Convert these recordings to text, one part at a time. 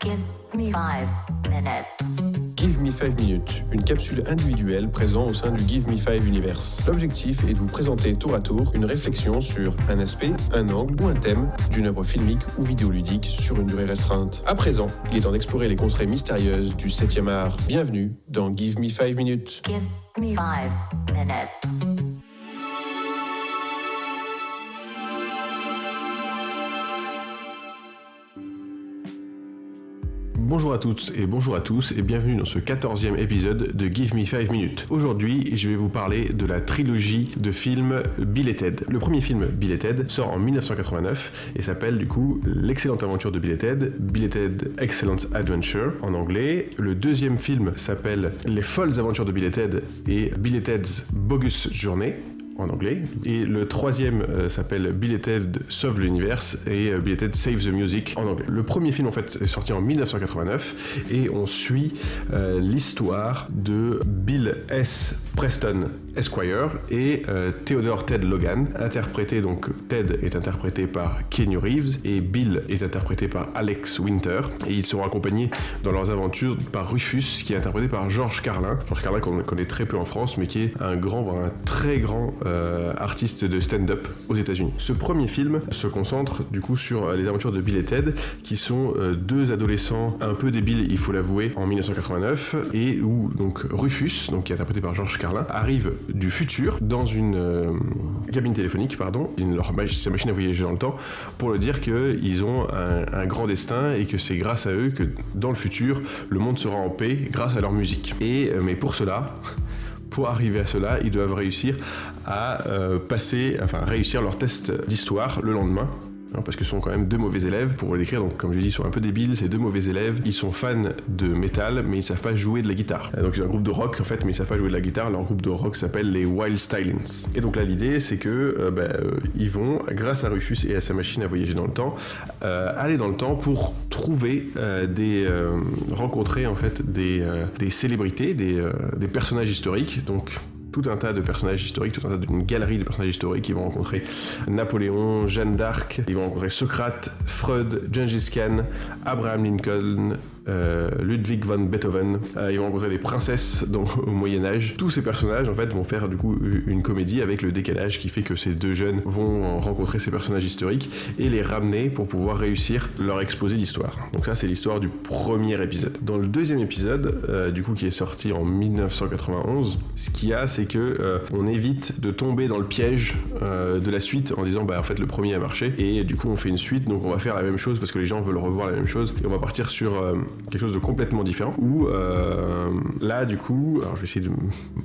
Give me 5 minutes. Give Me 5 minutes, une capsule individuelle présente au sein du Give Me 5 Universe. L'objectif est de vous présenter tour à tour une réflexion sur un aspect, un angle ou un thème d'une œuvre filmique ou vidéoludique sur une durée restreinte. À présent, il est temps d'explorer les contrées mystérieuses du 7e art. Bienvenue dans Give Me 5 minutes. Give me 5 minutes. Bonjour à toutes et bonjour à tous et bienvenue dans ce 14e épisode de Give Me 5 minutes. Aujourd'hui, je vais vous parler de la trilogie de films Bill et Ted. Le premier film, Bill et Ted, sort en 1989 et s'appelle du coup L'excellente aventure de Bill et Ted Excellent Adventure en anglais. Le deuxième film s'appelle Les folles aventures de Bill et Ted's Bogus Journey en anglais. Et le troisième s'appelle Bill et Ted Sauve l'univers et Bill et Ted Save the Music en anglais. Le premier film en fait est sorti en 1989 et on suit l'histoire de Bill S. Preston Esquire et Theodore Ted Logan, interprété donc Ted est interprété par Keanu Reeves et Bill est interprété par Alex Winter et ils seront accompagnés dans leurs aventures par Rufus qui est interprété par George Carlin qu'on connaît très peu en France mais qui est un très grand artiste de stand-up aux États-Unis. Ce premier film se concentre du coup sur les aventures de Bill et Ted qui sont deux adolescents un peu débiles, il faut l'avouer, en 1989 et où donc Rufus, donc qui est interprété par George Carlin, arrive du futur dans une cabine téléphonique, sa machine à voyager dans le temps, pour leur dire qu'ils ont un grand destin et que c'est grâce à eux que dans le futur, le monde sera en paix grâce à leur musique. Mais pour arriver à cela, ils doivent réussir à réussir leur test d'histoire le lendemain. Parce que ce sont quand même deux mauvais élèves, pour l'écrire, donc comme je l'ai dit, ils sont un peu débiles, ces deux mauvais élèves, ils sont fans de métal, mais ils savent pas jouer de la guitare. Donc c'est un groupe de rock en fait, mais ils savent pas jouer de la guitare, leur groupe de rock s'appelle les Wild Stylings. Et donc là l'idée c'est que ils vont, grâce à Rufus et à sa machine à voyager dans le temps, aller dans le temps pour trouver rencontrer en fait des célébrités, des personnages historiques, donc tout un tas de personnages historiques, d'une galerie de personnages historiques. Ils vont rencontrer Napoléon, Jeanne d'Arc, ils vont rencontrer Socrate, Freud, Gengis Khan, Abraham Lincoln, Ludwig van Beethoven, ils vont rencontrer des princesses au Moyen-Âge. Tous ces personnages en fait vont faire du coup une comédie avec le décalage qui fait que ces deux jeunes vont rencontrer ces personnages historiques et les ramener pour pouvoir réussir leur exposé d'histoire. Donc ça c'est l'histoire du premier épisode. Dans le deuxième épisode, du coup qui est sorti en 1991, ce qu'il y a c'est que on évite de tomber dans le piège de la suite en disant en fait le premier a marché et du coup on fait une suite, donc on va faire la même chose parce que les gens veulent revoir la même chose et on va partir sur quelque chose de complètement différent où là du coup, alors je vais essayer de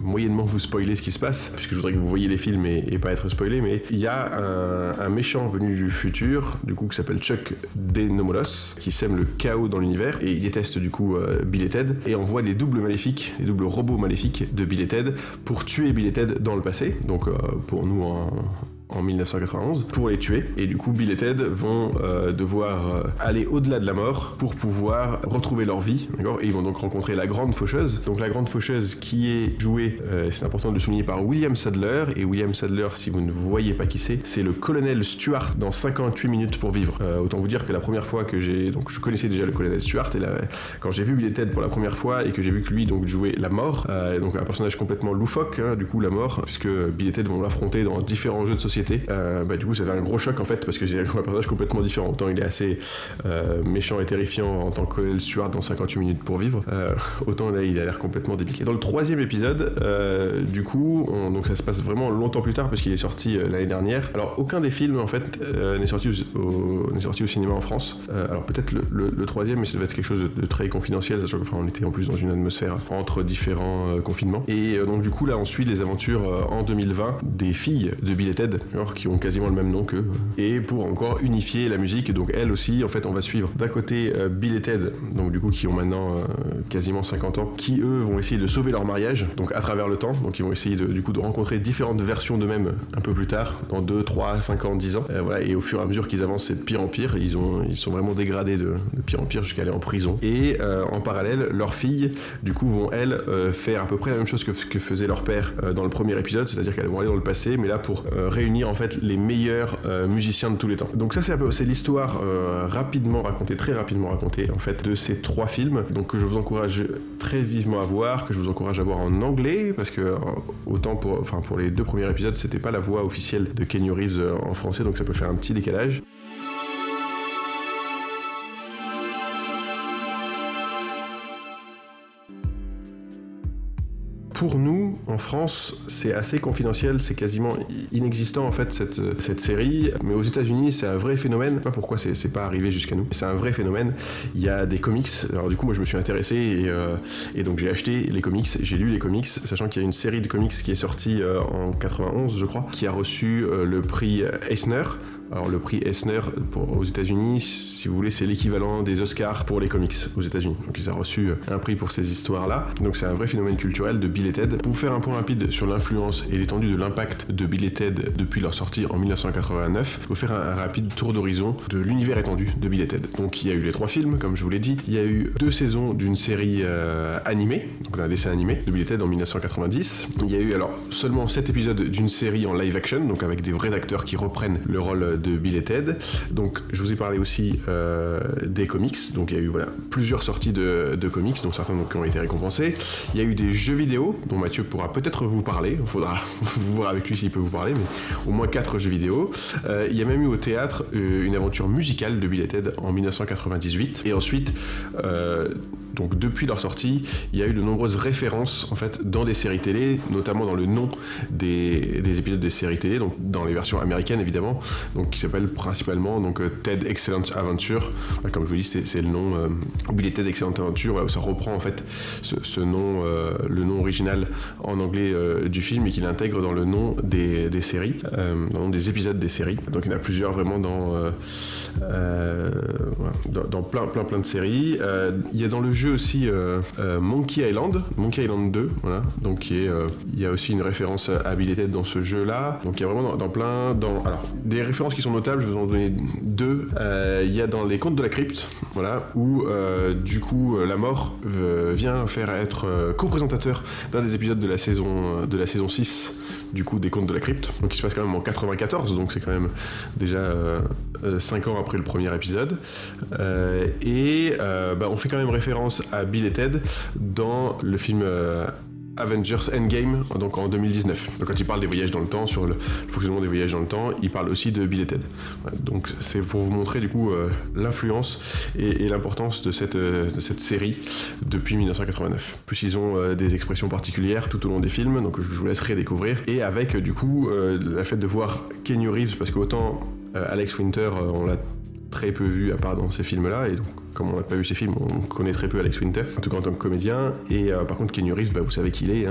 moyennement vous spoiler ce qui se passe puisque je voudrais que vous voyiez les films et pas être spoilé, mais il y a un méchant venu du futur du coup qui s'appelle Chuck Denomolos qui sème le chaos dans l'univers et il déteste du coup Bill et Ted et envoie des doubles robots maléfiques de Bill et Ted pour tuer Bill et Ted dans le passé, donc pour nous en 1991, pour les tuer. Et du coup, Bill et Ted vont devoir aller au-delà de la mort pour pouvoir retrouver leur vie, d'accord ? Et ils vont donc rencontrer la Grande Faucheuse. Donc la Grande Faucheuse qui est jouée, c'est important de le souligner, par William Sadler. Et William Sadler, si vous ne voyez pas qui c'est le colonel Stuart dans 58 minutes pour vivre. Autant vous dire que la première fois que donc je connaissais déjà le colonel Stuart, et quand j'ai vu Bill et Ted pour la première fois et que j'ai vu que lui donc jouait la mort, donc un personnage complètement loufoque, du coup la mort, puisque Bill et Ted vont l'affronter dans différents jeux de société. Du coup ça fait un gros choc en fait parce que c'est un personnage complètement différent. Autant il est assez méchant et terrifiant en tant que colonel Stuart dans 58 minutes pour vivre, autant là il a l'air complètement débile. Et dans le troisième épisode, du coup donc ça se passe vraiment longtemps plus tard parce qu'il est sorti l'année dernière. Alors aucun des films en fait n'est sorti au cinéma en France. Alors peut-être le troisième, mais ça devait être quelque chose de très confidentiel, sachant qu'on était en plus dans une atmosphère entre différents confinements. Et donc du coup là on suit les aventures en 2020 des filles de Bill et Ted qui ont quasiment le même nom qu'eux, et pour encore unifier la musique. Donc elles aussi en fait on va suivre d'un côté Bill et Ted, donc du coup qui ont maintenant quasiment 50 ans, qui eux vont essayer de sauver leur mariage donc à travers le temps, donc ils vont essayer de rencontrer différentes versions d'eux-mêmes un peu plus tard, dans 2, 3, 5 ans, 10 ans, et au fur et à mesure qu'ils avancent c'est de pire en pire, ils sont vraiment dégradés de pire en pire jusqu'à aller en prison. Et en parallèle leurs filles du coup vont elles faire à peu près la même chose que faisait leur père dans le premier épisode, c'est-à-dire qu'elles vont aller dans le passé, mais là pour réunir réunir en fait les meilleurs musiciens de tous les temps. Donc ça c'est l'histoire très rapidement racontée en fait de ces 3 films, donc que je vous encourage très vivement à voir, que je vous encourage à voir en anglais, parce que autant pour les 2 premiers épisodes c'était pas la voix officielle de Keanu Reeves en français, donc ça peut faire un petit décalage. Pour nous, en France, c'est assez confidentiel, c'est quasiment inexistant en fait cette série, mais aux États-Unis c'est un vrai phénomène. Je sais pas pourquoi c'est pas arrivé jusqu'à nous, c'est un vrai phénomène. Il y a des comics, alors du coup moi je me suis intéressé et donc j'ai acheté les comics, j'ai lu les comics, sachant qu'il y a une série de comics qui est sortie en 91 je crois, qui a reçu le prix Eisner. Alors le prix Eisner aux États-Unis, si vous voulez, c'est l'équivalent des Oscars pour les comics aux États-Unis. Donc ils ont reçu un prix pour ces histoires-là. Donc c'est un vrai phénomène culturel de Bill et Ted. Pour vous faire un point rapide sur l'influence et l'étendue de l'impact de Bill et Ted depuis leur sortie en 1989, je vais vous faire un rapide tour d'horizon de l'univers étendu de Bill et Ted. Donc il y a eu les 3 films, comme je vous l'ai dit. Il y a eu 2 saisons d'une série animée, donc d'un dessin animé de Bill et Ted en 1990. Il y a eu alors seulement 7 épisodes d'une série en live action, donc avec des vrais acteurs qui reprennent le rôle de Bill et Ted. Donc je vous ai parlé aussi des comics, donc il y a eu plusieurs sorties de comics, dont certains qui ont été récompensés. Il y a eu des jeux vidéo dont Mathieu pourra peut-être vous parler, il faudra voir avec lui s'il peut vous parler, mais au moins 4 jeux vidéo. Il y a même eu au théâtre une aventure musicale de Bill et Ted en 1998, et ensuite donc depuis leur sortie, il y a eu de nombreuses références en fait dans des séries télé, notamment dans le nom des épisodes des séries télé, donc dans les versions américaines évidemment, donc qui s'appelle principalement donc Ted Excellent Adventure. Comme je vous dis, c'est le nom Bill et Ted Excellent Adventure, où ça reprend en fait ce nom, le nom original en anglais du film, et qu'il intègre dans le nom des séries, dans le nom des épisodes des séries. Donc il y en a plusieurs vraiment dans plein de séries. Il y a dans le jeu aussi Monkey Island 2, voilà. Donc il y a aussi une référence à Bill et Ted dans ce jeu-là. Donc il y a vraiment alors des références qui sont notables, je vais vous en donner 2. Il y a dans les Contes de la Crypte, voilà, où du coup la mort vient faire être co-présentateur d'un des épisodes de la saison 6 du coup des Contes de la Crypte, donc il se passe quand même en 94, donc c'est quand même déjà 5 ans après le premier épisode, on fait quand même référence à Bill et Ted dans le film Avengers Endgame, donc en 2019. Donc quand il parle des voyages dans le temps, sur le fonctionnement des voyages dans le temps, il parle aussi de Bill et Ted. Donc c'est pour vous montrer du coup l'influence et l'importance de cette série depuis 1989. En plus ils ont des expressions particulières tout au long des films, donc je vous laisserai découvrir. Et avec du coup la fait de voir Keanu Reeves, parce qu'autant Alex Winter, on l'a très peu vu à part dans ces films-là, et donc comme on n'a pas vu ces films, on connaît très peu Alex Winter, en tout cas en tant que comédien. Et par contre Keanu Reeves, vous savez qui il est,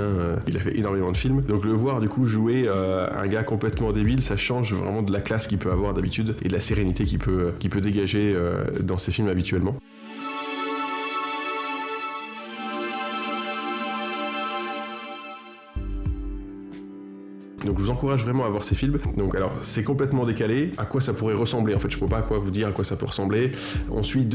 il a fait énormément de films, donc le voir du coup jouer un gars complètement débile, ça change vraiment de la classe qu'il peut avoir d'habitude et de la sérénité qu'il peut dégager dans ses films habituellement. Donc je vous encourage vraiment à voir ces films. Donc alors c'est complètement décalé. À quoi ça pourrait ressembler en fait, je peux pas vous dire à quoi ça peut ressembler. On suit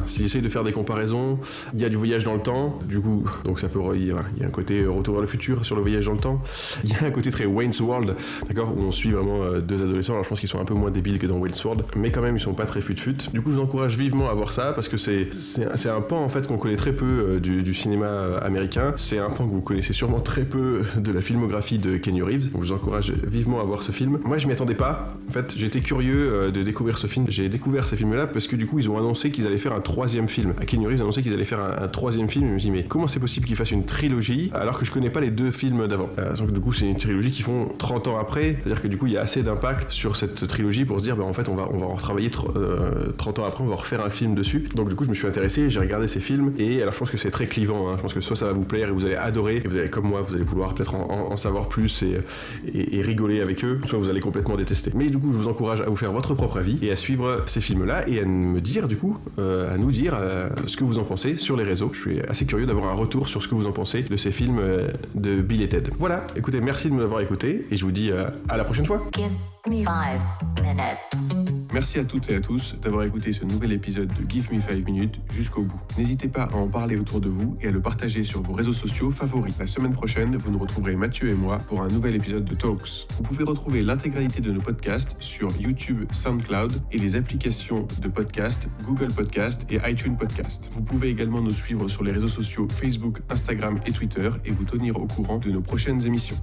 si j'essaye de faire des comparaisons, il y a du voyage dans le temps, du coup, donc ça peut, il y a un côté retour vers le futur sur le voyage dans le temps. Il y a un côté très Wayne's World, d'accord, où on suit vraiment 2 adolescents. Alors je pense qu'ils sont un peu moins débiles que dans Wayne's World, mais quand même ils sont pas très fut-fut. Du coup je vous encourage vivement à voir ça, parce que c'est un pan en fait qu'on connaît très peu du cinéma américain. C'est un pan que vous connaissez sûrement très peu de la filmographie de Keanu Reeves. Donc je vous encourage vivement à voir ce film. Moi je m'y attendais pas, en fait j'étais curieux de découvrir ce film. J'ai découvert ces films là parce que du coup ils ont annoncé qu'ils allaient faire un 3e film. Keanu Reeves a annoncé qu'ils allaient faire un 3e film, et je me suis dit mais comment c'est possible qu'ils fassent une trilogie alors que je connais pas les 2 films d'avant. Donc du coup c'est une trilogie qui font 30 ans après, c'est à dire que du coup il y a assez d'impact sur cette trilogie pour se dire en fait on va retravailler 30 ans après, on va refaire un film dessus. Donc du coup je me suis intéressé, j'ai regardé ces films, et alors je pense que c'est très clivant, je pense que soit ça va vous plaire et vous allez adorer, et vous allez comme moi vous allez vouloir peut-être en savoir plus et rigoler avec eux, soit vous allez complètement détester. Mais du coup je vous encourage à vous faire votre propre avis et à suivre ces films là et à me dire du coup à nous dire ce que vous en pensez sur les réseaux. Je suis assez curieux d'avoir un retour sur ce que vous en pensez de ces films de Bill et Ted. Voilà, écoutez, merci de m'avoir écouté et je vous dis à la prochaine fois. Give me 5 minutes. Merci à toutes et à tous d'avoir écouté ce nouvel épisode de Give Me 5 minutes jusqu'au bout. N'hésitez pas à en parler autour de vous et à le partager sur vos réseaux sociaux favoris. La semaine prochaine, vous nous retrouverez Mathieu et moi pour un nouvel épisode de Talks. Vous pouvez retrouver l'intégralité de nos podcasts sur YouTube, SoundCloud et les applications de podcast Google Podcast et iTunes Podcast. Vous pouvez également nous suivre sur les réseaux sociaux Facebook, Instagram et Twitter et vous tenir au courant de nos prochaines émissions.